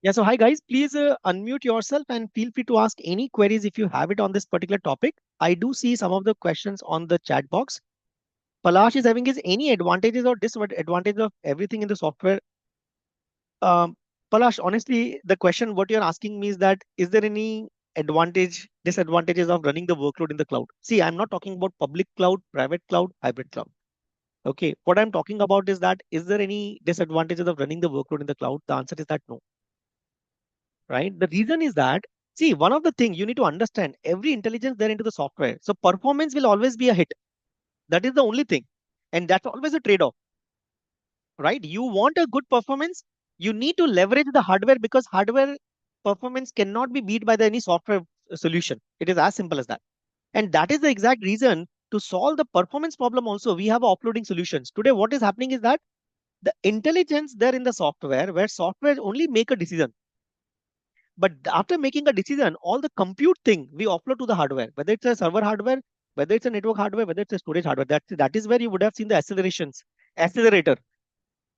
Yeah, so hi guys, please unmute yourself and feel free to ask any queries if you have it on this particular topic. I do see some of the questions on the chat box. Palash is having is any advantages or disadvantages of everything in the software? Um, Palash, honestly, the question what you're asking me is that is there any disadvantages of running the workload in the cloud? See, I'm not talking about public cloud, private cloud, hybrid cloud. Okay, what I'm talking about is that is there any disadvantages of running the workload in the cloud? The answer is that no, right? The reason is that, see, one of the things you need to understand every intelligence there into the software. So performance will always be a hit. That is the only thing. And that's always a trade-off, right? You want a good performance, you need to leverage the hardware because hardware performance cannot be beat by any software solution. It is as simple as that. And that is the exact reason to solve the performance problem also, we have offloading solutions. Today, what is happening is that the intelligence there in the software, where software only make a decision. But after making a decision, all the compute thing we offload to the hardware, whether it's a server hardware, whether it's a network hardware, whether it's a storage hardware. That is where you would have seen the accelerator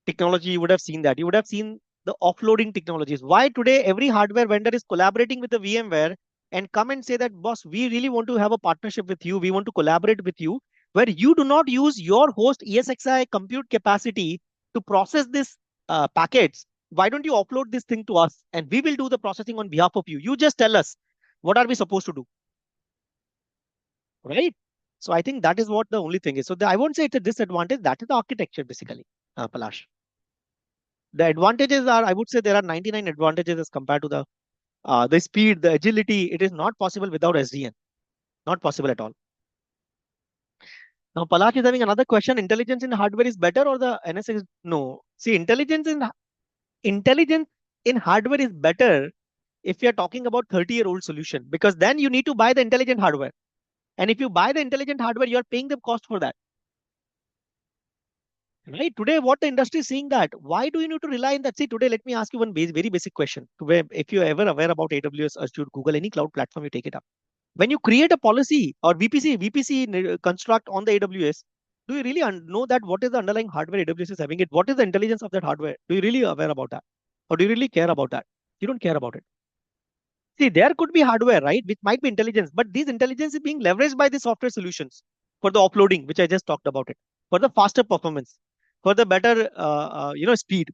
technology. You would have seen that. You would have seen the offloading technologies. Why today every hardware vendor is collaborating with the VMware and come and say that, boss, we really want to have a partnership with you. We want to collaborate with you, where you do not use your host ESXi compute capacity to process this packets. Why don't you upload this thing to us and we will do the processing on behalf of you? You just tell us what are we supposed to do, right? So I think that is what the only thing is. So I won't say it's a disadvantage. That is the architecture basically, Palash. The advantages are, I would say there are 99 advantages as compared to the speed, the agility. It is not possible without SDN. Not possible at all. Now, Palash is having another question. Intelligence in hardware is better or the NSX? No. See, intelligence in hardware is better if you're talking about 30-year-old solution, because then you need to buy the intelligent hardware. And if you buy the intelligent hardware, you're paying the cost for that. Right? Today, what the industry is seeing that, why do you need to rely on that? See, today, let me ask you one very basic question. If you're ever aware about AWS, Azure, Google, any cloud platform, you take it up. When you create a policy or VPC construct on the AWS, do you really know that what is the underlying hardware AWS is having it? What is the intelligence of that hardware? Do you really aware about that? Or do you really care about that? You don't care about it. See, there could be hardware, right, which might be intelligence, but this intelligence is being leveraged by the software solutions for the offloading, which I just talked about it, for the faster performance, for the better, speed.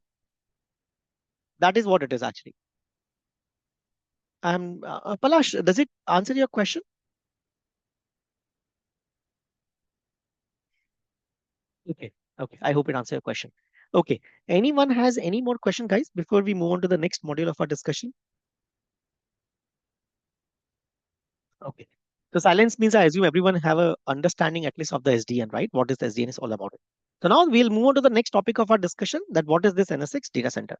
That is what it is actually. Palash, does it answer your question? Okay. Okay. I hope it answered your question. Okay. Anyone has any more question, guys, before we move on to the next module of our discussion? Okay. So silence means I assume everyone have a understanding at least of the SDN, right? What is the SDN is all about. So now we'll move on to the next topic of our discussion, that what is this NSX data center?